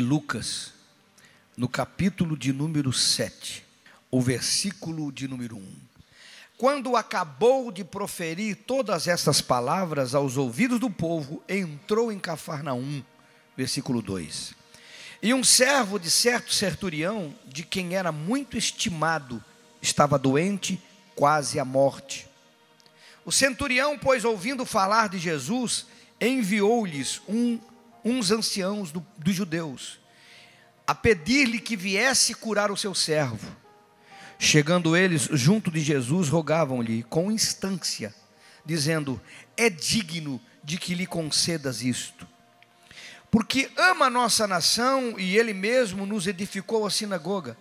Lucas, no capítulo de número 7, o versículo de número 1. Quando acabou de proferir todas essas palavras aos ouvidos do povo, entrou em Cafarnaum, versículo 2. E um servo de certo centurião, de quem era muito estimado, estava doente, quase à morte. O centurião, pois, ouvindo falar de Jesus, enviou-lhes uns anciãos dos judeus, a pedir-lhe que viesse curar o seu servo. Chegando eles junto de Jesus, rogavam-lhe com instância, dizendo: é digno de que lhe concedas isto, porque ama a nossa nação e ele mesmo nos edificou a sinagoga.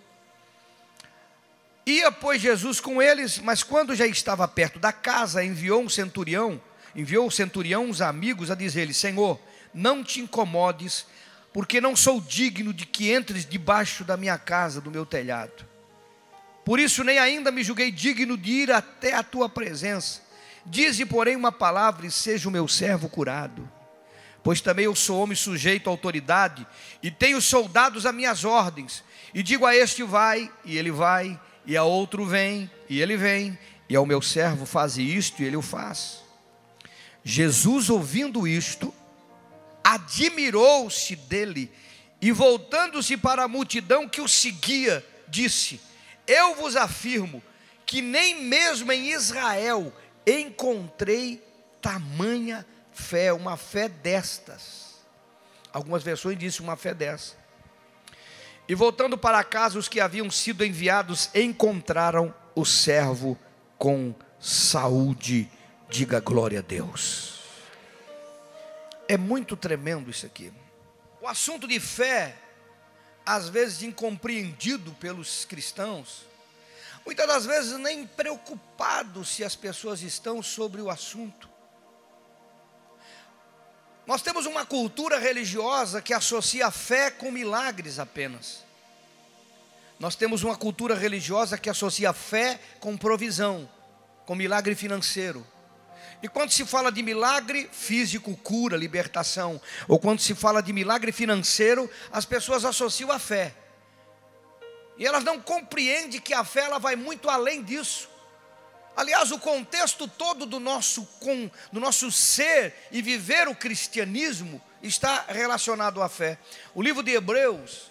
Ia, pois, Jesus com eles, mas quando já estava perto da casa, enviou o centurião uns amigos a dizer-lhe: Senhor, não te incomodes, porque não sou digno de que entres debaixo da minha casa, do meu telhado. Por isso nem ainda me julguei digno de ir até a tua presença. Dize, porém, uma palavra e seja o meu servo curado. Pois também eu sou homem sujeito à autoridade, e tenho soldados a minhas ordens. E digo a este: vai, e ele vai, e a outro: vem, e ele vem, e ao meu servo: faze isto, e ele o faz. Jesus, ouvindo isto, admirou-se dele, e voltando-se para a multidão que o seguia, disse: eu vos afirmo que nem mesmo em Israel encontrei tamanha fé, uma fé destas. Algumas versões dizem uma fé dessa. E voltando para casa, os que haviam sido enviados encontraram o servo com saúde. Diga glória a Deus. É muito tremendo isso aqui. O assunto de fé, às vezes incompreendido pelos cristãos, muitas das vezes nem preocupados se as pessoas estão sobre o assunto. Nós temos uma cultura religiosa que associa a fé com milagres apenas. Nós temos uma cultura religiosa que associa a fé com provisão, com milagre financeiro. E quando se fala de milagre físico, cura, libertação, ou quando se fala de milagre financeiro, as pessoas associam a fé. E elas não compreendem que a fé ela vai muito além disso. Aliás, o contexto todo do nosso ser e viver o cristianismo está relacionado à fé. O livro de Hebreus,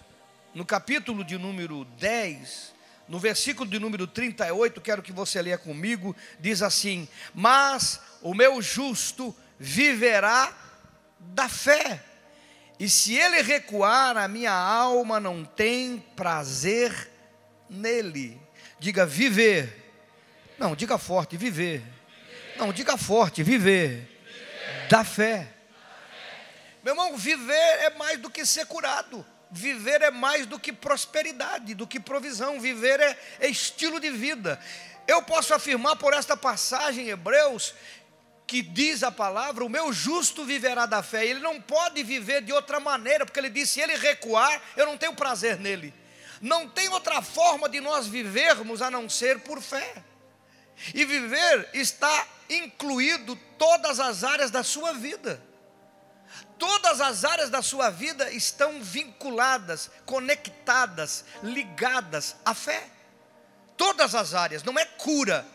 no capítulo de número 10, no versículo de número 38, quero que você leia comigo, diz assim: mas o meu justo viverá da fé, e se ele recuar, a minha alma não tem prazer nele. Diga viver. Não, diga forte, viver. Não, diga forte, viver. Da fé. Meu irmão, viver é mais do que ser curado. Viver é mais do que prosperidade, do que provisão. Viver é estilo de vida. Eu posso afirmar por esta passagem em Hebreus, que diz a palavra: o meu justo viverá da fé. Ele não pode viver de outra maneira, porque ele disse: se ele recuar, eu não tenho prazer nele. Não tem outra forma de nós vivermos a não ser por fé. E viver está incluído todas as áreas da sua vida. Todas as áreas da sua vida estão vinculadas, conectadas, ligadas à fé. Todas as áreas, não é cura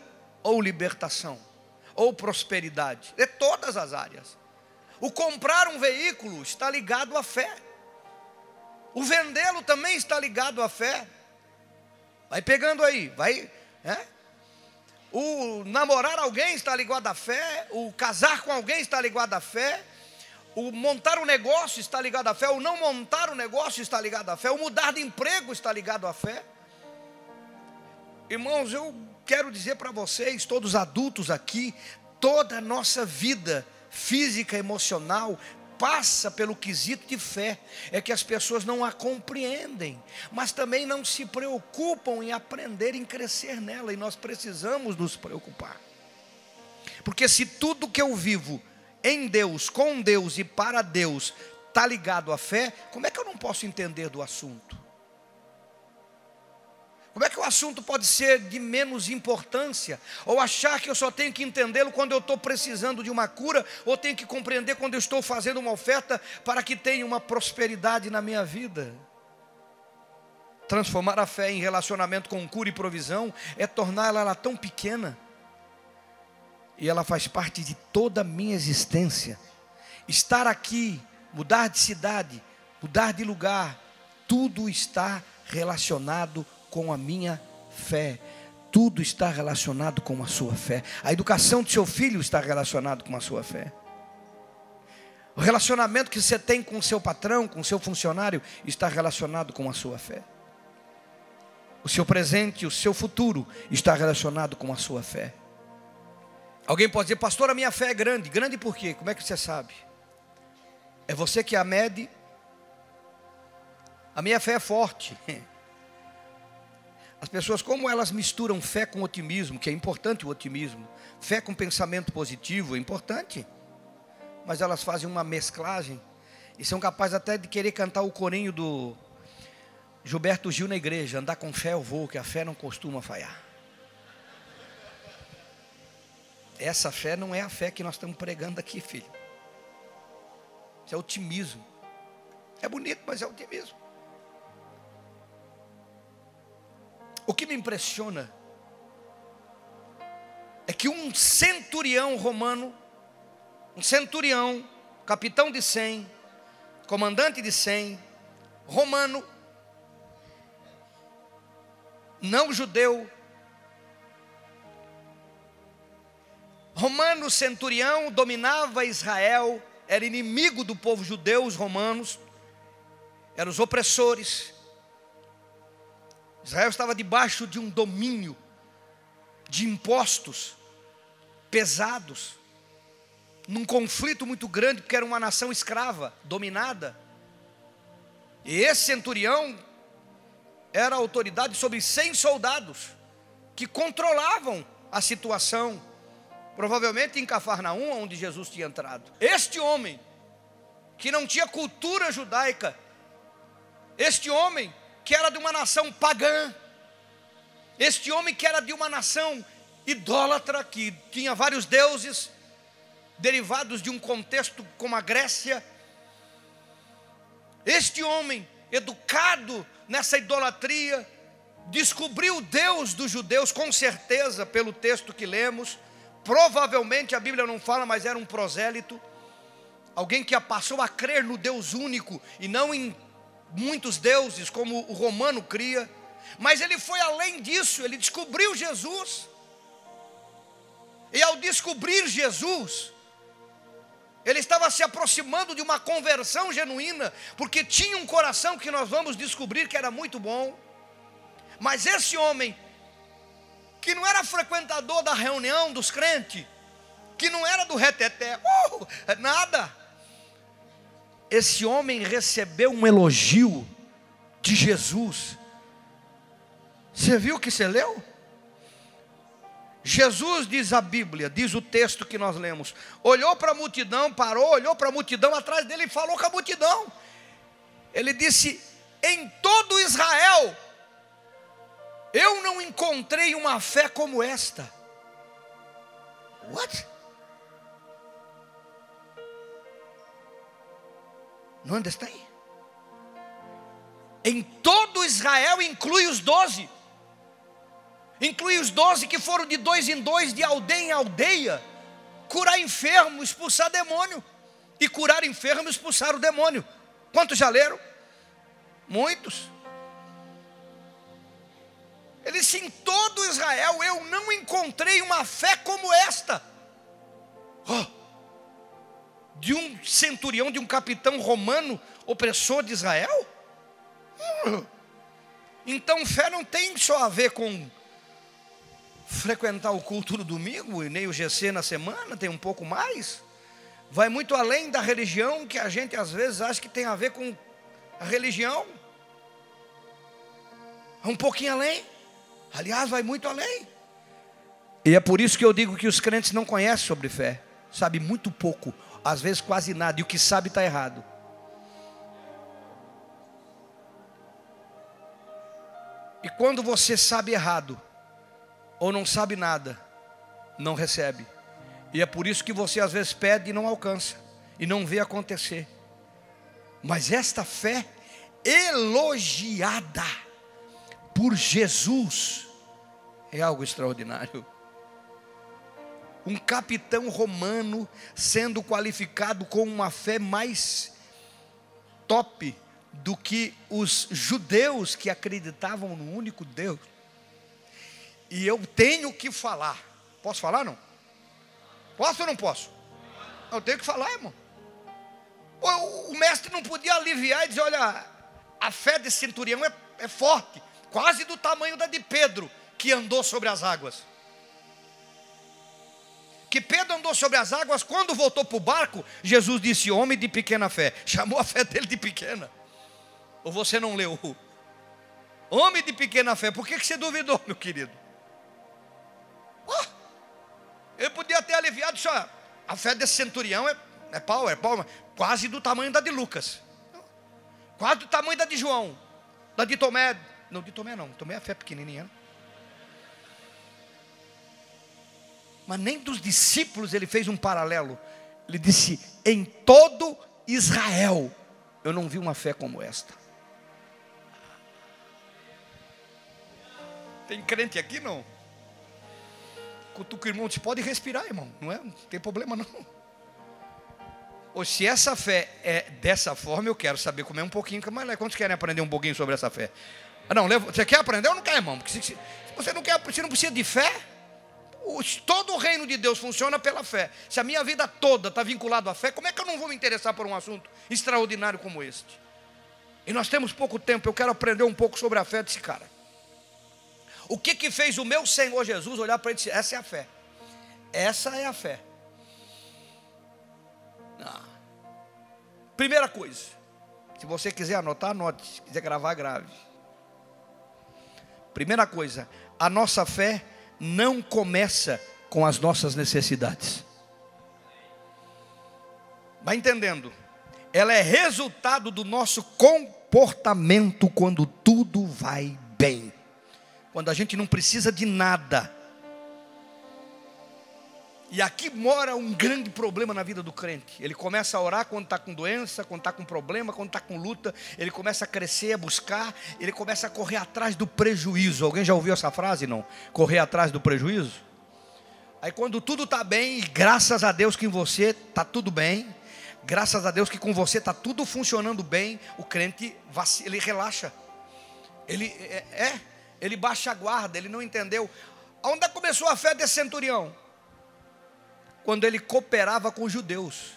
ou libertação ou prosperidade, é todas as áreas. O comprar um veículo está ligado à fé. O vendê-lo também está ligado à fé. Vai pegando aí, vai, O namorar alguém está ligado à fé. O casar com alguém está ligado à fé. O montar um negócio está ligado à fé. O não montar um negócio está ligado à fé. O mudar de emprego está ligado à fé. Irmãos, eu quero dizer para vocês, todos adultos aqui, toda a nossa vida física, emocional, passa pelo quesito de fé. É que as pessoas não a compreendem, mas também não se preocupam em aprender, em crescer nela. E nós precisamos nos preocupar, porque se tudo que eu vivo em Deus, com Deus e para Deus está ligado à fé, como é que eu não posso entender do assunto? Como é que o assunto pode ser de menos importância? Ou achar que eu só tenho que entendê-lo quando eu estou precisando de uma cura, ou tenho que compreender quando eu estou fazendo uma oferta para que tenha uma prosperidade na minha vida? Transformar a fé em relacionamento com cura e provisão é torná-la ela tão pequena, e ela faz parte de toda a minha existência. Estar aqui, mudar de cidade, mudar de lugar, tudo está relacionado com a minha fé. Tudo está relacionado com a sua fé. A educação do seu filho está relacionado com a sua fé. O relacionamento que você tem com o seu patrão, com o seu funcionário, está relacionado com a sua fé. O seu presente, o seu futuro está relacionado com a sua fé. Alguém pode dizer: pastor, a minha fé é grande. Grande por quê? Como é que você sabe? É você que a mede? A minha fé é forte. As pessoas, como elas misturam fé com otimismo, que é importante o otimismo, fé com pensamento positivo é importante, mas elas fazem uma mesclagem e são capazes até de querer cantar o corinho do Gilberto Gil na igreja: andar com fé eu vou, que a fé não costuma falhar. Essa fé não é a fé que nós estamos pregando aqui, filho. Isso é otimismo. É bonito, mas é otimismo. O que me impressiona é que um centurião romano, um centurião, capitão de 100, comandante de 100, romano, não judeu, romano centurião, dominava Israel, era inimigo do povo judeu, os romanos, eram os opressores. Israel estava debaixo de um domínio de impostos pesados, num conflito muito grande, porque era uma nação escrava, dominada. E esse centurião era a autoridade sobre 100 soldados, que controlavam a situação, provavelmente em Cafarnaum, onde Jesus tinha entrado. Este homem, que não tinha cultura judaica, este homem que era de uma nação pagã, este homem que era de uma nação idólatra, que tinha vários deuses, derivados de um contexto como a Grécia, este homem, educado nessa idolatria, descobriu o Deus dos judeus, com certeza, pelo texto que lemos. Provavelmente a Bíblia não fala, mas era um prosélito, alguém que passou a crer no Deus único e não em muitos deuses, como o romano cria. Mas ele foi além disso, ele descobriu Jesus. E ao descobrir Jesus, ele estava se aproximando de uma conversão genuína, porque tinha um coração que nós vamos descobrir que era muito bom. Mas esse homem, que não era frequentador da reunião dos crentes, que não era do reteté, nada, esse homem recebeu um elogio de Jesus. Você viu o que você leu? Jesus, diz a Bíblia, diz o texto que nós lemos, olhou para a multidão, parou, olhou para a multidão atrás dele e falou com a multidão. Ele disse: em todo Israel eu não encontrei uma fé como esta. What? Não understand? Em todo Israel, inclui os 12. Inclui os 12 que foram de 2 em 2, de aldeia em aldeia, curar enfermo, expulsar demônio. E curar enfermo, expulsar o demônio. Quantos já leram? Muitos. Ele disse: em todo Israel eu não encontrei uma fé como esta. De um centurião, de um capitão romano, opressor de Israel? Então fé não tem só a ver com frequentar o culto no domingo e nem o GC na semana, tem um pouco mais. Vai muito além da religião, que a gente às vezes acha que tem a ver com a religião. Um pouquinho além. Aliás, vai muito além. E é por isso que eu digo que os crentes não conhecem sobre fé. Sabe muito pouco, às vezes quase nada. E o que sabe está errado. E quando você sabe errado, ou não sabe nada, não recebe. E é por isso que você às vezes pede e não alcança, e não vê acontecer. Mas esta fé elogiada por Jesus é algo extraordinário. Um capitão romano sendo qualificado com uma fé mais top do que os judeus que acreditavam no único Deus. E eu tenho que falar. Posso falar, não? Posso ou não posso? Eu tenho que falar, irmão. O mestre não podia aliviar e dizer: olha, a fé desse centurião é forte, quase do tamanho da de Pedro, que andou sobre as águas. Que Pedro andou sobre as águas, quando voltou para o barco, Jesus disse: homem de pequena fé. Chamou a fé dele de pequena. Ou você não leu? Homem de pequena fé. Por que você duvidou, meu querido? Ele podia ter aliviado isso. A fé desse centurião é pau, quase do tamanho da de Lucas, quase do tamanho da de João, da de Tomé. Não, de Tomé não, Tomé é a fé pequenininha. Mas nem dos discípulos ele fez um paralelo. Ele disse: em todo Israel eu não vi uma fé como esta. Tem crente aqui, não? Cutuca o irmão, você pode respirar, irmão, não tem problema não. Ou se essa fé é dessa forma, eu quero saber comer um pouquinho. Mas quantos querem aprender um pouquinho sobre essa fé? Não, você quer aprender ou não quer, irmão? Porque se você não quer, você não precisa de fé. Todo o reino de Deus funciona pela fé. Se a minha vida toda está vinculada à fé, como é que eu não vou me interessar por um assunto extraordinário como este? E nós temos pouco tempo, eu quero aprender um pouco sobre a fé desse cara. O que fez o meu Senhor Jesus olhar para ele e dizer: essa é a fé. Essa é a fé. Primeira coisa, se você quiser anotar, anote. Se quiser gravar, grave. Primeira coisa, a nossa fé não começa com as nossas necessidades. Vai entendendo? Ela é resultado do nosso comportamento quando tudo vai bem. Quando a gente não precisa de nada. E aqui mora um grande problema na vida do crente. Ele começa a orar quando está com doença, quando está com problema, quando está com luta. Ele começa a crescer, a buscar. Ele começa a correr atrás do prejuízo. Alguém já ouviu essa frase, não? Correr atrás do prejuízo? Aí quando tudo está bem, e graças a Deus que em você está tudo bem, graças a Deus que com você está tudo funcionando bem, o crente ele relaxa. Ele baixa a guarda, ele não entendeu. Onde começou a fé desse centurião? Quando ele cooperava com os judeus.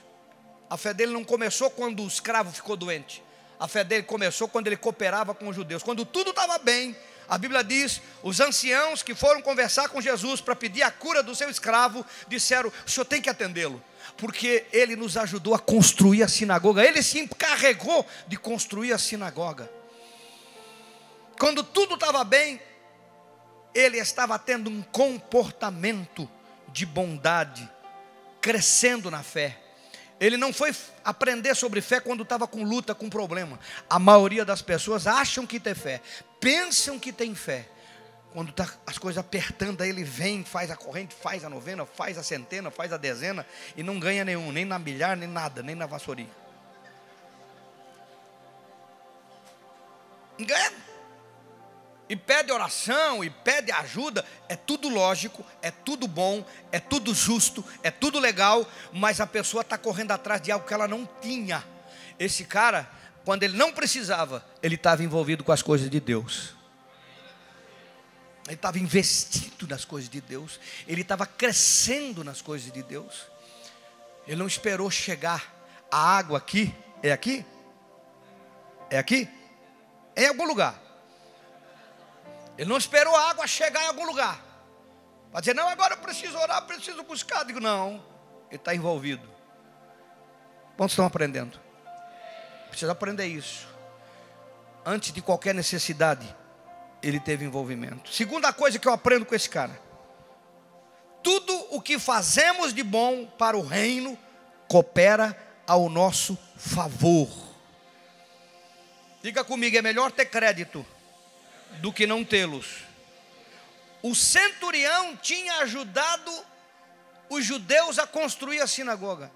A fé dele não começou quando o escravo ficou doente. A fé dele começou quando ele cooperava com os judeus. Quando tudo estava bem, a Bíblia diz: os anciãos que foram conversar com Jesus para pedir a cura do seu escravo, disseram: o senhor tem que atendê-lo, porque ele nos ajudou a construir a sinagoga. Ele se encarregou de construir a sinagoga. Quando tudo estava bem, ele estava tendo um comportamento de bondade, crescendo na fé. Ele não foi aprender sobre fé quando estava com luta, com problema. A maioria das pessoas acham que tem fé, pensam que tem fé. Quando está as coisas apertando, aí ele vem, faz a corrente, faz a novena, faz a centena, faz a dezena, e não ganha nenhum, nem na milhar, nem nada, nem na vassourinha. Não ganha. E pede oração, e pede ajuda. É tudo lógico, é tudo bom, é tudo justo, é tudo legal. Mas a pessoa está correndo atrás de algo que ela não tinha. Esse cara, quando ele não precisava, ele estava envolvido com as coisas de Deus. Ele estava investido nas coisas de Deus. Ele estava crescendo nas coisas de Deus. Ele não esperou chegar a água aqui. É aqui? É aqui? É em algum lugar. Ele não esperou a água chegar em algum lugar para dizer: não, agora eu preciso orar, preciso buscar. Eu digo: não, ele está envolvido. Quantos estão aprendendo? Precisa aprender isso. Antes de qualquer necessidade, ele teve envolvimento. Segunda coisa que eu aprendo com esse cara: tudo o que fazemos de bom para o reino coopera ao nosso favor. Diga comigo: é melhor ter crédito do que não tê-los. O centurião tinha ajudado os judeus a construir a sinagoga.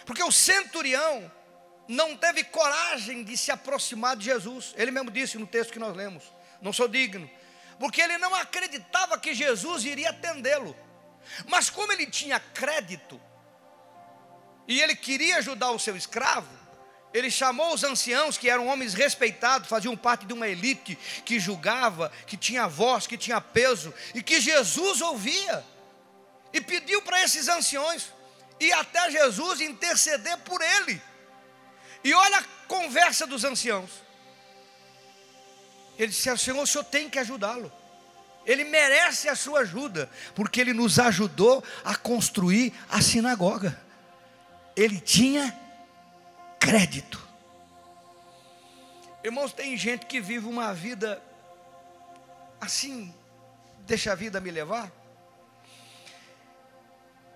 Porque o centurião não teve coragem de se aproximar de Jesus. Ele mesmo disse no texto que nós lemos: não sou digno. Porque ele não acreditava que Jesus iria atendê-lo. Mas como ele tinha crédito, e ele queria ajudar o seu escravo, ele chamou os anciãos, que eram homens respeitados, faziam parte de uma elite que julgava, que tinha voz, que tinha peso, e que Jesus ouvia. E pediu para esses anciões ir até Jesus interceder por ele. E olha a conversa dos anciãos. Ele disse: Senhor, o senhor tem que ajudá-lo. Ele merece a sua ajuda, porque ele nos ajudou a construir a sinagoga. Ele tinha crédito. Irmãos, tem gente que vive uma vida assim, deixa a vida me levar.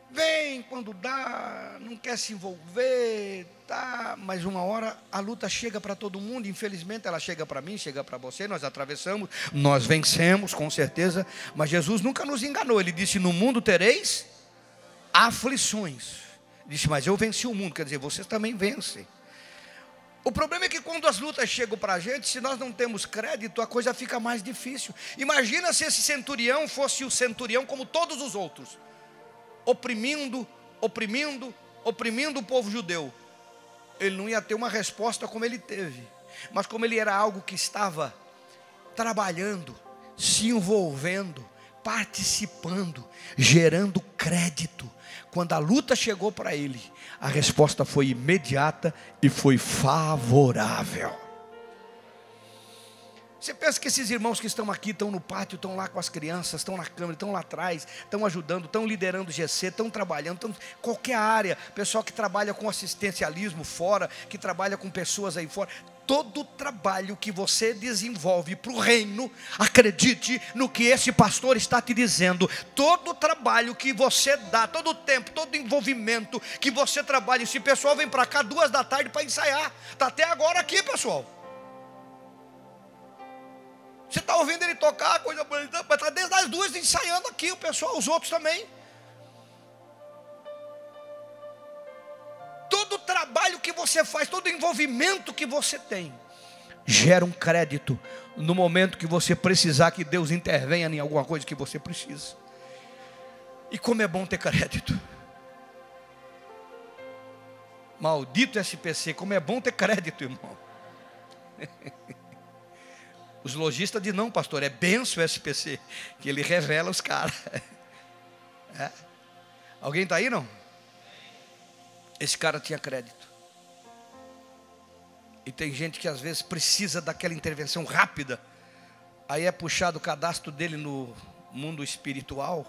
Vem quando dá, não quer se envolver, tá? Mas uma hora a luta chega para todo mundo. Infelizmente ela chega para mim, chega para você. Nós atravessamos, nós vencemos com certeza. Mas Jesus nunca nos enganou. Ele disse: no mundo tereis aflições. Disse: mas eu venci o mundo. Quer dizer, vocês também vencem. O problema é que quando as lutas chegam para a gente, se nós não temos crédito, a coisa fica mais difícil. Imagina se esse centurião fosse o centurião como todos os outros, oprimindo o povo judeu. Ele não ia ter uma resposta como ele teve. Mas como ele era algo que estava trabalhando, se envolvendo, participando, gerando crédito, quando a luta chegou para ele, a resposta foi imediata e foi favorável. Você pensa que esses irmãos que estão aqui, estão no pátio, estão lá com as crianças, estão na câmara, estão lá atrás, estão ajudando, estão liderando o GC, estão trabalhando, estão qualquer área, pessoal que trabalha com assistencialismo fora, que trabalha com pessoas aí fora, todo trabalho que você desenvolve para o reino, acredite no que esse pastor está te dizendo, todo trabalho que você dá, todo tempo, todo envolvimento que você trabalha, esse pessoal vem para cá 2 da tarde para ensaiar, está até agora aqui, pessoal. Você está ouvindo ele tocar, coisa bonita, mas está desde as 2 ensaiando aqui, o pessoal, os outros também. Todo trabalho que você faz, todo envolvimento que você tem, gera um crédito no momento que você precisar que Deus intervenha em alguma coisa que você precisa. E como é bom ter crédito. Maldito SPC, como é bom ter crédito, irmão. Os lojistas dizem: não, pastor, é benção o SPC, que ele revela os caras. É. Alguém está aí, não? Esse cara tinha crédito. E tem gente que às vezes precisa daquela intervenção rápida. Aí é puxado o cadastro dele no mundo espiritual.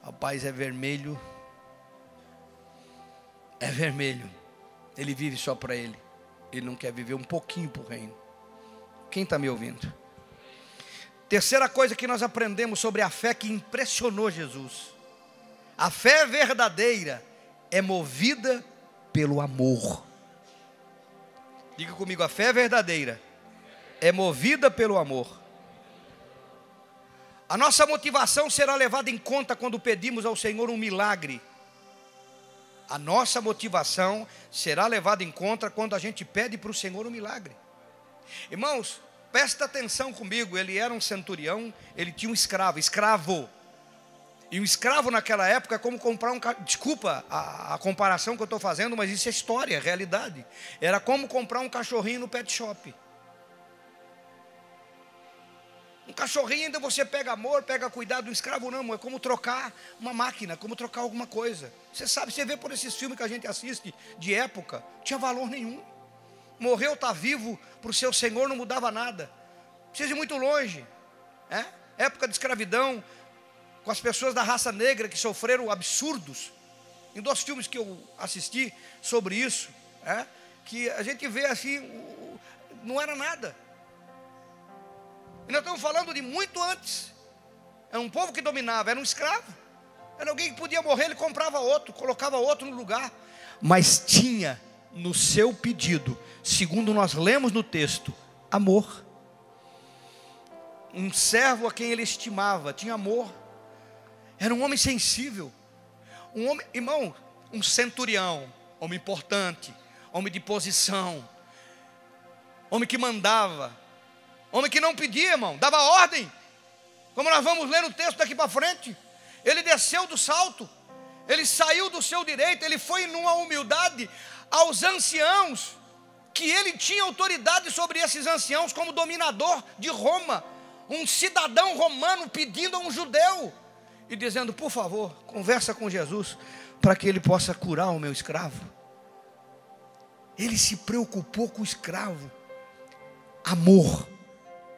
Rapaz, é vermelho. É vermelho. Ele vive só para ele. Ele não quer viver um pouquinho para o reino. Quem está me ouvindo? Terceira coisa que nós aprendemos sobre a fé que impressionou Jesus: a fé verdadeira é movida pelo amor. Diga comigo: a fé verdadeira é movida pelo amor. A nossa motivação será levada em conta quando pedimos ao Senhor um milagre. A nossa motivação será levada em conta quando a gente pede para o Senhor um milagre. Irmãos, presta atenção comigo. Ele era um centurião, ele tinha um escravo. E um escravo naquela época é como comprar um... Desculpa a comparação que eu estou fazendo, mas isso é história, é realidade. Era como comprar um cachorrinho no pet shop. Um cachorrinho ainda você pega amor, pega cuidado. Um escravo não, é como trocar uma máquina, como trocar alguma coisa. Você sabe, você vê por esses filmes que a gente assiste de época, não tinha valor nenhum. Morreu, está vivo, para o seu Senhor não mudava nada. Precisa ir muito longe. Época de escravidão, com as pessoas da raça negra que sofreram absurdos. Em 2 filmes que eu assisti sobre isso, que a gente vê assim, não era nada. E nós estamos falando de muito antes. Era um povo que dominava, era um escravo. Era alguém que podia morrer, ele comprava outro, colocava outro no lugar. Mas tinha no seu pedido, segundo nós lemos no texto, amor. um servo a quem ele estimava, tinha amor. Era um homem sensível. Um homem, irmão, um centurião, homem importante, homem de posição, homem que mandava, homem que não pedia, irmão, dava ordem. Como nós vamos ler no texto daqui para frente, ele desceu do salto, ele saiu do seu direito, ele foi numa humildade aos anciãos, que ele tinha autoridade sobre esses anciãos como dominador de Roma, um cidadão romano pedindo a um judeu, e dizendo: por favor, conversa com Jesus, para que ele possa curar o meu escravo. Ele se preocupou com o escravo. Amor,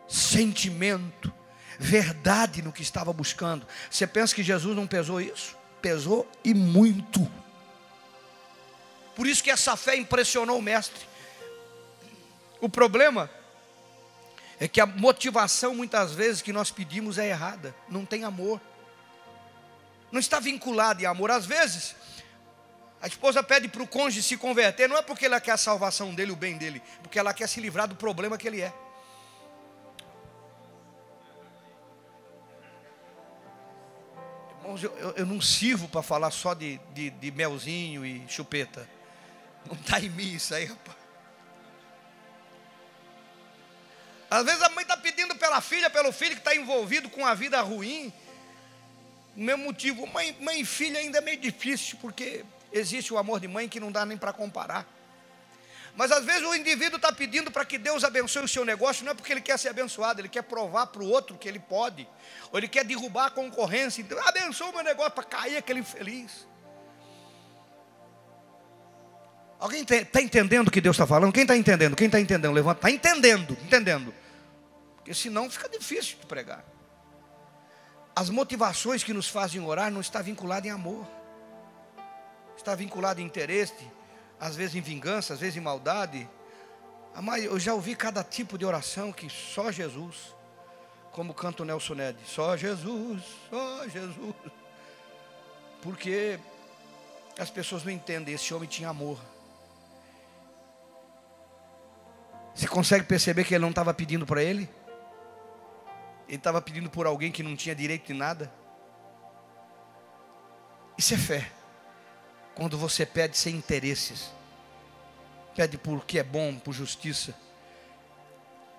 sentimento, verdade no que estava buscando. Você pensa que Jesus não pesou isso? Pesou e muito. Por isso que essa fé impressionou o mestre. O problema é que a motivação muitas vezes que nós pedimos é errada. Não tem amor, não está vinculado em amor. Às vezes a esposa pede para o cônjuge se converter, não é porque ela quer a salvação dele, o bem dele, porque ela quer se livrar do problema que ele é. Irmãos, eu não sirvo para falar só de melzinho e chupeta. Não está em mim isso aí, rapaz. Às vezes a mãe está pedindo pela filha, pelo filho que está envolvido com a vida ruim. O mesmo motivo, mãe e filha ainda é meio difícil, porque existe o amor de mãe que não dá nem para comparar. Mas às vezes o indivíduo está pedindo para que Deus abençoe o seu negócio, não é porque ele quer ser abençoado, ele quer provar para o outro que ele pode, ou ele quer derrubar a concorrência. Então, abençoa o meu negócio para cair aquele infeliz. Alguém está entendendo o que Deus está falando? Quem está entendendo? Quem está entendendo? Levanta. Está entendendo. Porque senão fica difícil de pregar. As motivações que nos fazem orar não estão vinculadas em amor. Está vinculado em interesse, às vezes em vingança, às vezes em maldade. Mas eu já ouvi cada tipo de oração que só Jesus, como canta o Nelson Ned, só Jesus, só Jesus. Porque as pessoas não entendem, esse homem tinha amor. Você consegue perceber que ele não estava pedindo para ele? Ele estava pedindo por alguém que não tinha direito de nada. Isso é fé. Quando você pede sem interesses, pede por que é bom, por justiça.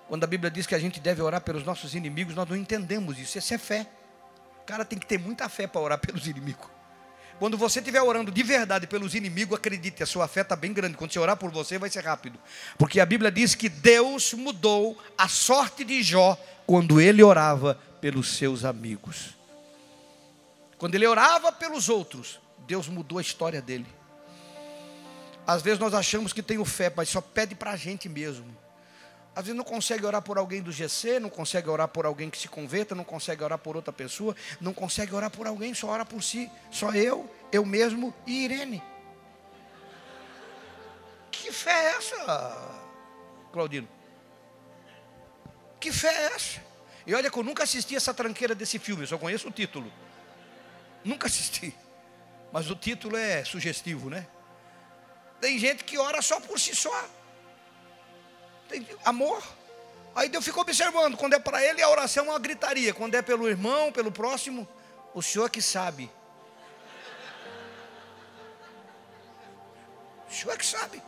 Quando a Bíblia diz que a gente deve orar pelos nossos inimigos, nós não entendemos isso. Isso é fé. O cara tem que ter muita fé para orar pelos inimigos. Quando você estiver orando de verdade pelos inimigos, acredite, a sua fé está bem grande. Quando você orar por você, vai ser rápido. Porque a Bíblia diz que Deus mudou a sorte de Jó quando ele orava pelos seus amigos. Quando ele orava pelos outros, Deus mudou a história dele. Às vezes nós achamos que tem fé, mas só pede para a gente mesmo. Às vezes não consegue orar por alguém do GC, não consegue orar por alguém que se converta, não consegue orar por outra pessoa, não consegue orar por alguém, só ora por si. Só eu mesmo e Irene. Que fé é essa, Claudino? Que fé é essa? E olha que eu nunca assisti essa tranqueira desse filme, eu só conheço o título. Nunca assisti. Mas o título é sugestivo, né? Tem gente que ora só por si só. Tem amor. Aí eu fico observando, quando é para ele a oração é uma gritaria, quando é pelo irmão, pelo próximo, o senhor que sabe. O senhor que sabe.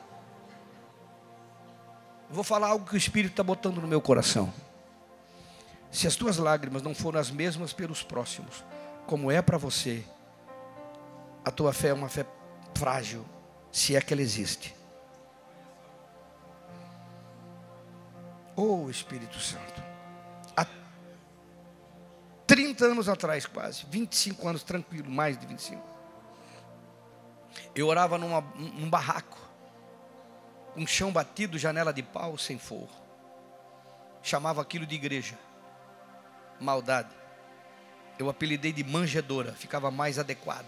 Eu vou falar algo que o Espírito está botando no meu coração. Se as tuas lágrimas não foram as mesmas pelos próximos, como é para você, a tua fé é uma fé frágil, se é que ela existe. Oh, Espírito Santo. Há 30 anos atrás quase, 25 anos tranquilo, mais de 25. Eu orava num barraco, um chão batido, janela de pau, sem forro. Chamava aquilo de igreja. Maldade. Eu apelidei de manjedoura, ficava mais adequado.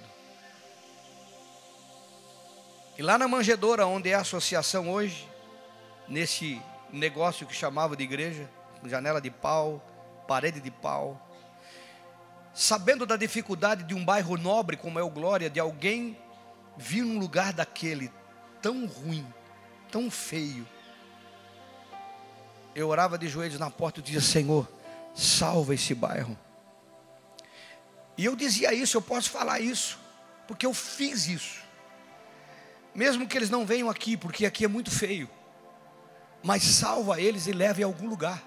E lá na manjedoura, onde é a associação hoje, nesse negócio que chamava de igreja, janela de pau, parede de pau, sabendo da dificuldade de um bairro nobre como é o Glória, de alguém vir num lugar daquele tão ruim, tão feio, eu orava de joelhos na porta e dizia: Senhor, salva esse bairro. E eu dizia isso, eu posso falar isso, porque eu fiz isso. Mesmo que eles não venham aqui, porque aqui é muito feio, mas salva eles e leva em algum lugar,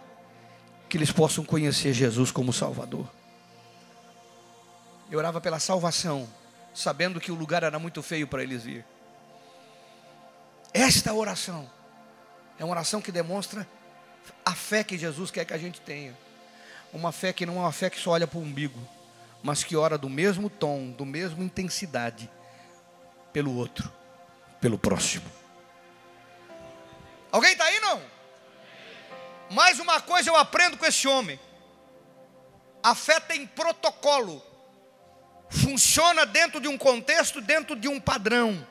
que eles possam conhecer Jesus como Salvador. Eu orava pela salvação, sabendo que o lugar era muito feio para eles vir. Esta oração é uma oração que demonstra a fé que Jesus quer que a gente tenha. Uma fé que não é uma fé que só olha para o umbigo, mas que ora do mesmo tom, do mesmo intensidade, pelo outro, pelo próximo. Alguém está aí, não? Mais uma coisa eu aprendo com esse homem: a fé tem protocolo, funciona dentro de um contexto, dentro de um padrão.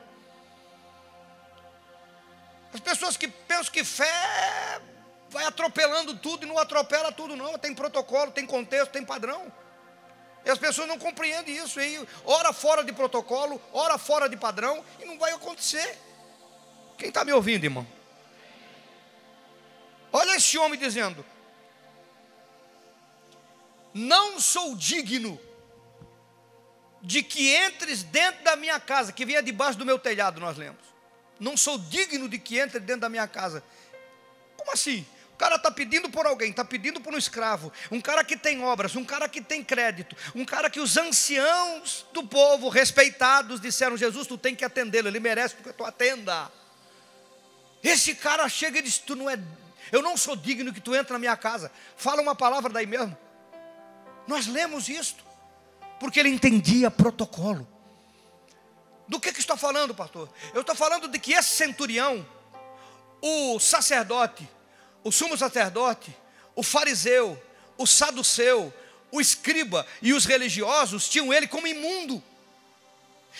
As pessoas que pensam que fé vai atropelando tudo, e não atropela tudo não. Tem protocolo, tem contexto, tem padrão. E as pessoas não compreendem isso, e ora fora de protocolo, ora fora de padrão, e não vai acontecer. Quem está me ouvindo, irmão? Olha esse homem dizendo: não sou digno de que entres dentro da minha casa, que venha debaixo do meu telhado, nós lemos. Não sou digno de que entre dentro da minha casa. Como assim? O cara está pedindo por alguém, está pedindo por um escravo, um cara que tem obras, um cara que tem crédito, um cara que os anciãos do povo, respeitados, disseram: Jesus, tu tem que atendê-lo, ele merece porque tu atenda. Esse cara chega e diz: tu não é, eu não sou digno que tu entre na minha casa. Fala uma palavra daí mesmo. Nós lemos isto, porque ele entendia protocolo. Do que estou falando, pastor? Eu estou falando de que esse centurião, o sacerdote, o sumo sacerdote, o fariseu, o saduceu, o escriba e os religiosos tinham ele como imundo.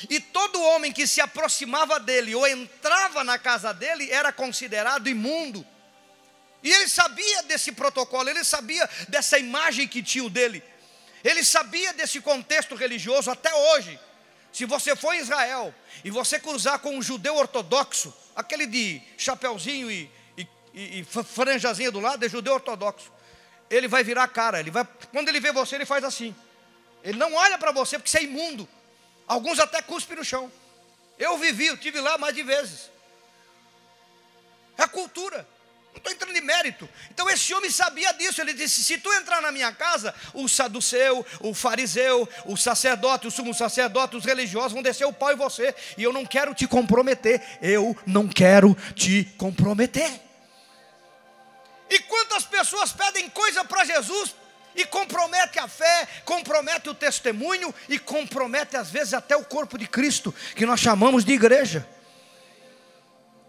E todo homem que se aproximava dele ou entrava na casa dele era considerado imundo. E ele sabia desse protocolo, ele sabia dessa imagem que tinham dele. Ele sabia desse contexto religioso até hoje. Se você for em Israel e você cruzar com um judeu ortodoxo, aquele de chapeuzinho e franjazinha do lado, é judeu ortodoxo, ele vai virar a cara, quando ele vê você, ele faz assim. Ele não olha para você porque você é imundo. Alguns até cuspem no chão. Eu tive lá mais de vezes. É a cultura. Não estou entrando em mérito. Então esse homem sabia disso. Ele disse: se tu entrar na minha casa, o saduceu, o fariseu, o sacerdote, o sumo sacerdote, os religiosos vão descer o pau em você. E eu não quero te comprometer. Eu não quero te comprometer. E quantas pessoas pedem coisa para Jesus e compromete a fé, compromete o testemunho e compromete às vezes até o corpo de Cristo, que nós chamamos de igreja.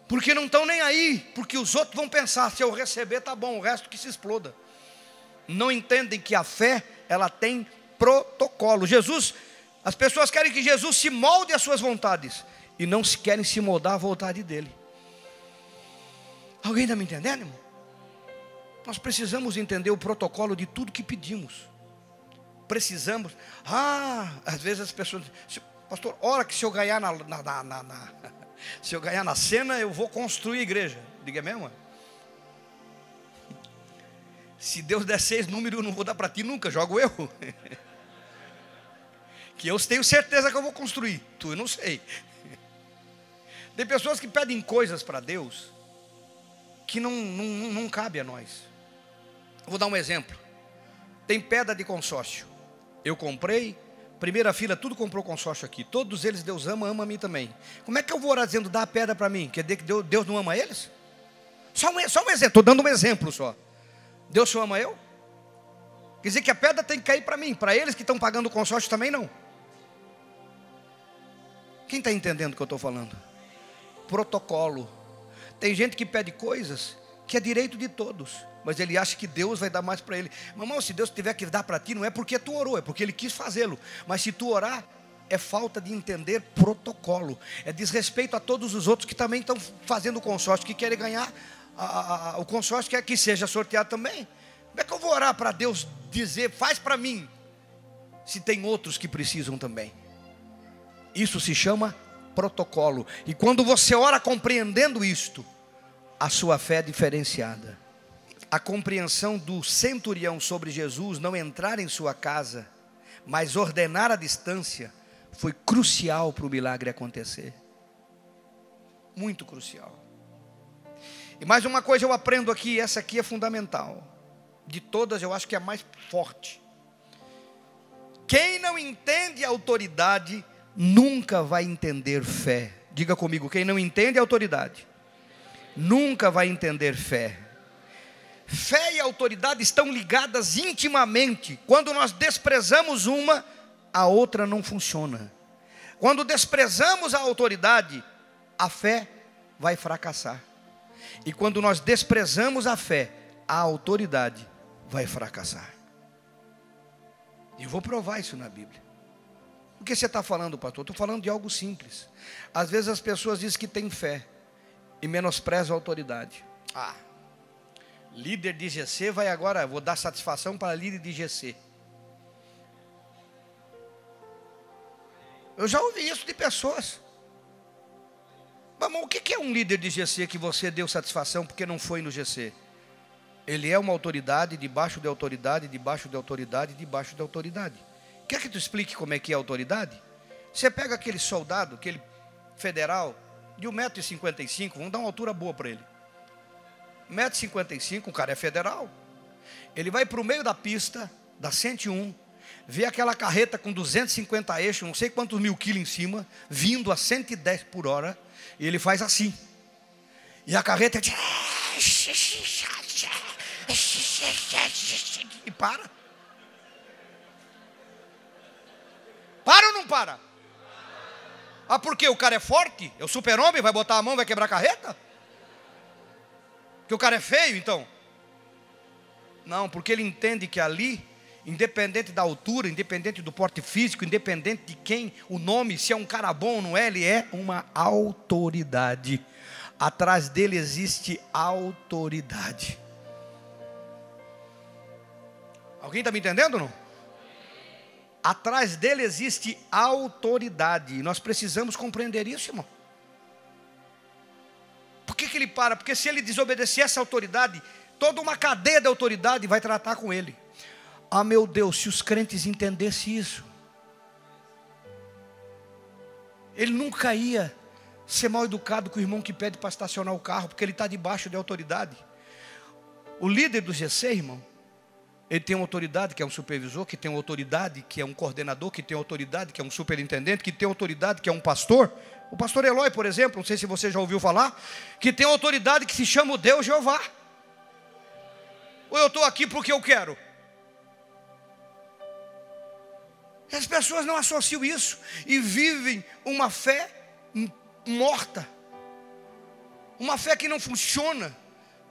Porque não estão nem aí, porque os outros vão pensar: se eu receber tá bom, o resto que se exploda. Não entendem que a fé, ela tem protocolo. As pessoas querem que Jesus se molde às suas vontades e não querem se moldar à vontade dele. Alguém está me entendendo, irmão? Nós precisamos entender o protocolo de tudo que pedimos. Precisamos. Às vezes as pessoas dizem: pastor, ora que se eu ganhar se eu ganhar na cena, eu vou construir a igreja. Diga mesmo? Se Deus der 6 números, eu não vou dar para ti nunca, jogo eu. Que eu tenho certeza que eu vou construir. Tu eu não sei. Tem pessoas que pedem coisas para Deus que não cabe a nós. Vou dar um exemplo. Tem pedra de consórcio. Eu comprei, primeira fila, tudo comprou consórcio aqui. Todos eles Deus ama a mim também. Como é que eu vou orar dizendo: dá a pedra para mim? Quer dizer que Deus não ama eles? Só um exemplo, estou dando um exemplo só. Deus só ama eu? Quer dizer que a pedra tem que cair para mim. Para eles que estão pagando o consórcio também não. Quem está entendendo o que eu estou falando? Protocolo. Tem gente que pede coisas que é direito de todos, mas ele acha que Deus vai dar mais para ele. Mamãe, se Deus tiver que dar para ti, não é porque tu orou, é porque Ele quis fazê-lo. Mas se tu orar, é falta de entender protocolo, é desrespeito a todos os outros que também estão fazendo o consórcio, que querem ganhar o consórcio, quer que seja sorteado também. Como é que eu vou orar para Deus dizer: faz para mim, se tem outros que precisam também? Isso se chama protocolo. E quando você ora compreendendo isto, a sua fé é diferenciada. a compreensão do centurião sobre Jesus não entrar em sua casa, mas ordenar a distância, foi crucial para o milagre acontecer. Muito crucial. E mais uma coisa eu aprendo aqui, essa aqui é fundamental. De todas eu acho que é a mais forte. Quem não entende a autoridade, nunca vai entender fé. Diga comigo, quem não entende a autoridade, nunca vai entender fé. Fé e autoridade estão ligadas intimamente. Quando nós desprezamos uma, a outra não funciona. Quando desprezamos a autoridade, a fé vai fracassar. E quando nós desprezamos a fé, a autoridade vai fracassar. E eu vou provar isso na Bíblia. O que você está falando, pastor? Estou falando de algo simples. Às vezes as pessoas dizem que têm fé e menosprezam a autoridade. Líder de GC vai agora, vou dar satisfação para líder de GC. Eu já ouvi isso de pessoas. Mas o que é um líder de GC que você deu satisfação porque não foi no GC? Ele é uma autoridade, debaixo de autoridade, debaixo de autoridade, debaixo de autoridade. Quer que tu explique como é que é a autoridade? Você pega aquele soldado, aquele federal, de 1,55 m, vamos dar uma altura boa para ele. 1,55 m, o cara é federal. Ele vai para o meio da pista, da 101, vê aquela carreta com 250 eixos, não sei quantos mil quilos em cima, vindo a 110 por hora, e ele faz assim. E a carreta e para. Para ou não para? Porque o cara é forte? É o super-homem, vai botar a mão, vai quebrar a carreta? Porque o cara é feio, então? Não, porque ele entende que ali, independente da altura, independente do porte físico, independente de quem, o nome, se é um cara bom ou não é, ele é uma autoridade. Atrás dele existe autoridade. Alguém está me entendendo ou não? Atrás dele existe autoridade. E nós precisamos compreender isso, irmão. Por que ele para? Porque se ele desobedecer essa autoridade, toda uma cadeia de autoridade vai tratar com ele. Meu Deus, se os crentes entendessem isso, ele nunca ia ser mal educado com o irmão que pede para estacionar o carro, porque ele está debaixo de autoridade. O líder do GC, irmão, ele tem uma autoridade que é um supervisor, que tem uma autoridade que é um coordenador, que tem uma autoridade que é um superintendente, que tem uma autoridade que é um pastor. O pastor Eloy, por exemplo, não sei se você já ouviu falar, que tem uma autoridade que se chama o Deus Jeová. Ou eu estou aqui porque eu quero? E as pessoas não associam isso e vivem uma fé morta, uma fé que não funciona.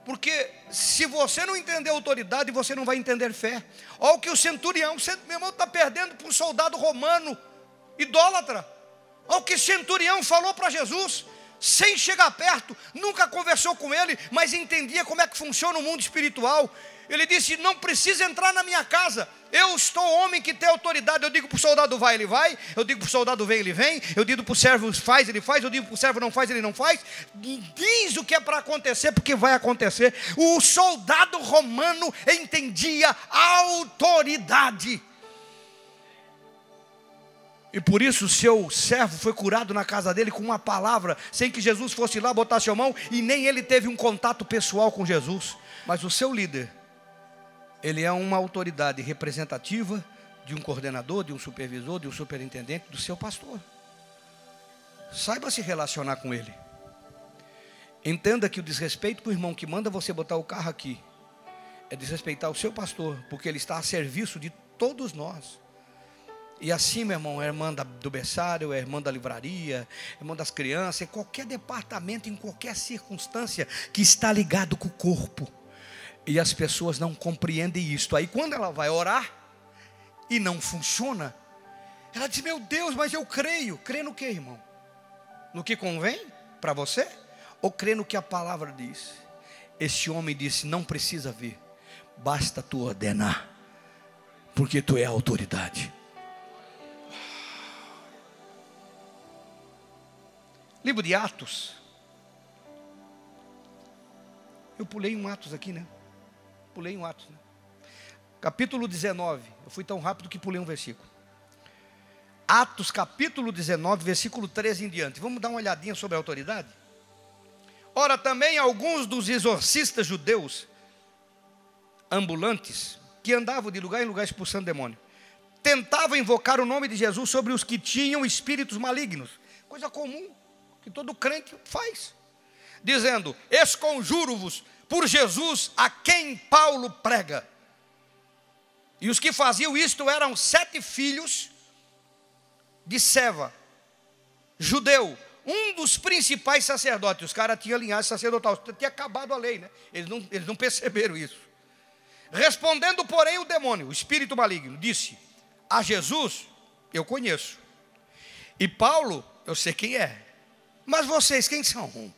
Porque se você não entender autoridade, você não vai entender fé. Olha o que o centurião, meu irmão, está perdendo para um soldado romano, idólatra. Olha o que o centurião falou para Jesus, sem chegar perto, nunca conversou com ele, mas entendia como é que funciona o mundo espiritual. Ele disse: não precisa entrar na minha casa, eu estou homem que tem autoridade. Eu digo para o soldado vai, ele vai. Eu digo para o soldado vem, ele vem. Eu digo para o servo faz, ele faz. Eu digo para o servo não faz, ele não faz. Diz o que é para acontecer, porque vai acontecer. O soldado romano entendia a autoridade. E por isso o seu servo foi curado na casa dele com uma palavra, sem que Jesus fosse lá, botasse a mão, e nem ele teve um contato pessoal com Jesus. Mas o seu líder, ele é uma autoridade representativa de um coordenador, de um supervisor, de um superintendente, do seu pastor. Saiba se relacionar com ele. Entenda que o desrespeito com o irmão que manda você botar o carro aqui é desrespeitar o seu pastor, porque ele está a serviço de todos nós. E assim, meu irmão, é irmã do berçário, é irmã da livraria, é irmã das crianças, em qualquer departamento, em qualquer circunstância que está ligado com o corpo. E as pessoas não compreendem isto. Aí quando ela vai orar e não funciona, ela diz: meu Deus, mas eu creio. Crê no que, irmão? No que convém para você? Ou crê no que a palavra diz? Esse homem disse: não precisa ver, basta tu ordenar, porque tu é a autoridade. Livro de Atos. Eu pulei um Atos aqui, né? Pulei um Atos, né? Capítulo 19. Eu fui tão rápido que pulei um versículo. Atos capítulo 19, versículo 13 em diante. Vamos dar uma olhadinha sobre a autoridade? Ora, também alguns dos exorcistas judeus ambulantes, que andavam de lugar em lugar expulsando demônio, tentavam invocar o nome de Jesus sobre os que tinham espíritos malignos. Coisa comum, que todo crente faz. Dizendo, esconjuro-vos por Jesus a quem Paulo prega. E os que faziam isto eram 7 filhos de Seva, judeu, um dos principais sacerdotes. Os caras tinham linhagem sacerdotal, tinha acabado a lei, né? Eles não perceberam isso. Respondendo, porém, o demônio, o espírito maligno, disse, a Jesus eu conheço, e Paulo eu sei quem é, mas vocês quem são?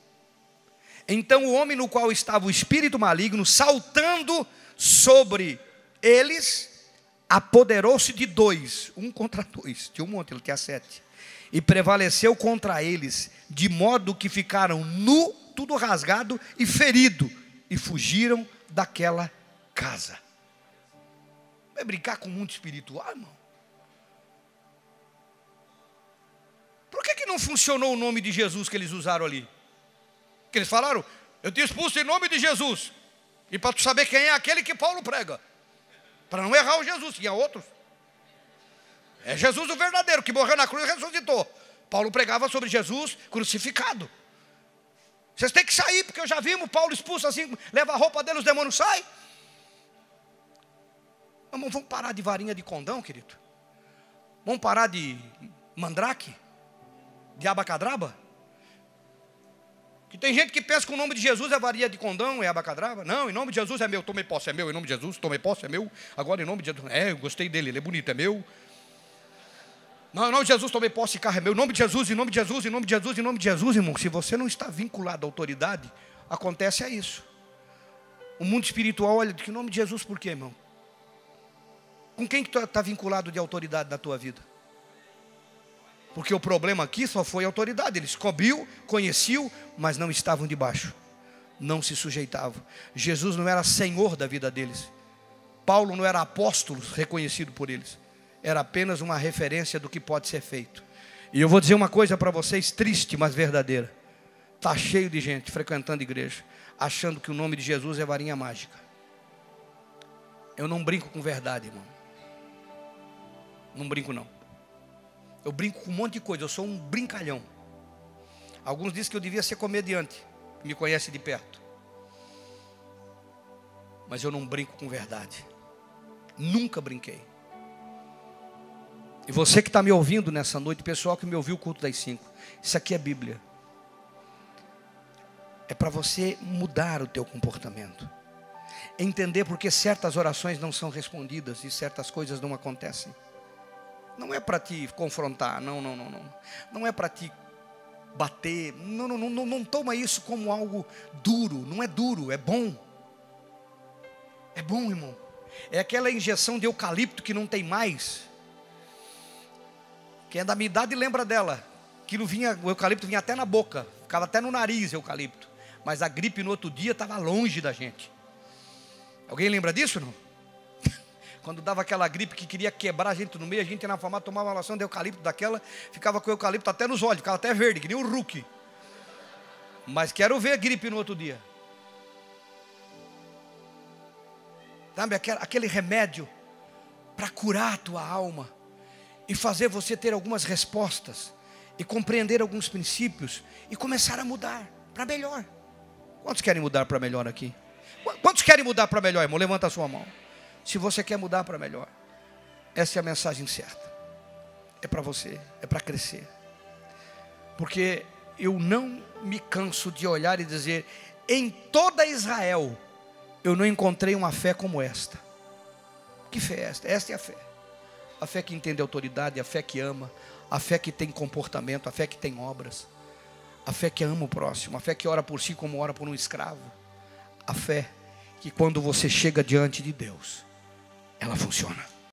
Então o homem no qual estava o espírito maligno, saltando sobre eles, apoderou-se de 2, um contra 2, tinha um monte, ele tinha 7, e prevaleceu contra eles, de modo que ficaram nu, tudo rasgado e ferido, e fugiram daquela casa. Vai brincar com o mundo espiritual, irmão? Por que não funcionou o nome de Jesus que eles usaram ali? Que eles falaram, eu te expulso em nome de Jesus, e para tu saber quem é aquele que Paulo prega, para não errar o Jesus, tinha outros. É Jesus o verdadeiro, que morreu na cruz e ressuscitou. Paulo pregava sobre Jesus crucificado. Vocês têm que sair, porque eu já vimos Paulo expulso assim, leva a roupa dele, os demônios saem. Vamos parar de varinha de condão, querido. Vamos parar de mandrake, de abacadraba. Que tem gente que pensa que o nome de Jesus é varinha de condão, é abacadraba. Não, em nome de Jesus é meu, tomei posse, é meu. Em nome de Jesus, tomei posse, é meu. Agora em nome de Jesus, eu gostei dele, ele é bonito, é meu. Não, em nome de Jesus, tomei posse, carro é meu. Em nome de Jesus, em nome de Jesus, em nome de Jesus, em nome de Jesus, irmão. Se você não está vinculado à autoridade, acontece isso. O mundo espiritual olha, que em nome de Jesus, por quê, irmão? Com quem que tu está vinculado de autoridade na tua vida? Porque o problema aqui só foi a autoridade. Eles cobriu, conheciam, mas não estavam debaixo. Não se sujeitavam. Jesus não era senhor da vida deles. Paulo não era apóstolo reconhecido por eles. Era apenas uma referência do que pode ser feito. E eu vou dizer uma coisa para vocês, triste, mas verdadeira. Está cheio de gente frequentando igreja, achando que o nome de Jesus é varinha mágica. Eu não brinco com verdade, irmão. Não brinco não. Eu brinco com um monte de coisa, eu sou um brincalhão. Alguns dizem que eu devia ser comediante, que me conhece de perto. Mas eu não brinco com verdade. Nunca brinquei. E você que está me ouvindo nessa noite, pessoal que me ouviu o culto das 5, isso aqui é Bíblia. É para você mudar o teu comportamento. Entender porque certas orações não são respondidas e certas coisas não acontecem. Não é para te confrontar, não. Não é para te bater, não toma isso como algo duro, não é duro, é bom. É bom, irmão. É aquela injeção de eucalipto que não tem mais. Quem é da minha idade lembra dela. O eucalipto vinha até na boca, ficava até no nariz, eucalipto. Mas a gripe no outro dia estava longe da gente. Alguém lembra disso, não? Quando dava aquela gripe que queria quebrar a gente no meio, a gente ia na farmácia, tomava uma loção de eucalipto daquela, ficava com o eucalipto até nos olhos, ficava até verde, que nem o Hulk. Mas quero ver a gripe no outro dia. Sabe, aquele remédio para curar a tua alma e fazer você ter algumas respostas e compreender alguns princípios e começar a mudar para melhor. Quantos querem mudar para melhor aqui? Quantos querem mudar para melhor, irmão? Levanta a sua mão. Se você quer mudar para melhor, essa é a mensagem certa. É para você, é para crescer. Porque eu não me canso de olhar e dizer, em toda Israel, eu não encontrei uma fé como esta. Que fé é esta? Esta é a fé. A fé que entende a autoridade, a fé que ama, a fé que tem comportamento, a fé que tem obras, a fé que ama o próximo, a fé que ora por si como ora por um escravo, a fé que quando você chega diante de Deus, ela funciona.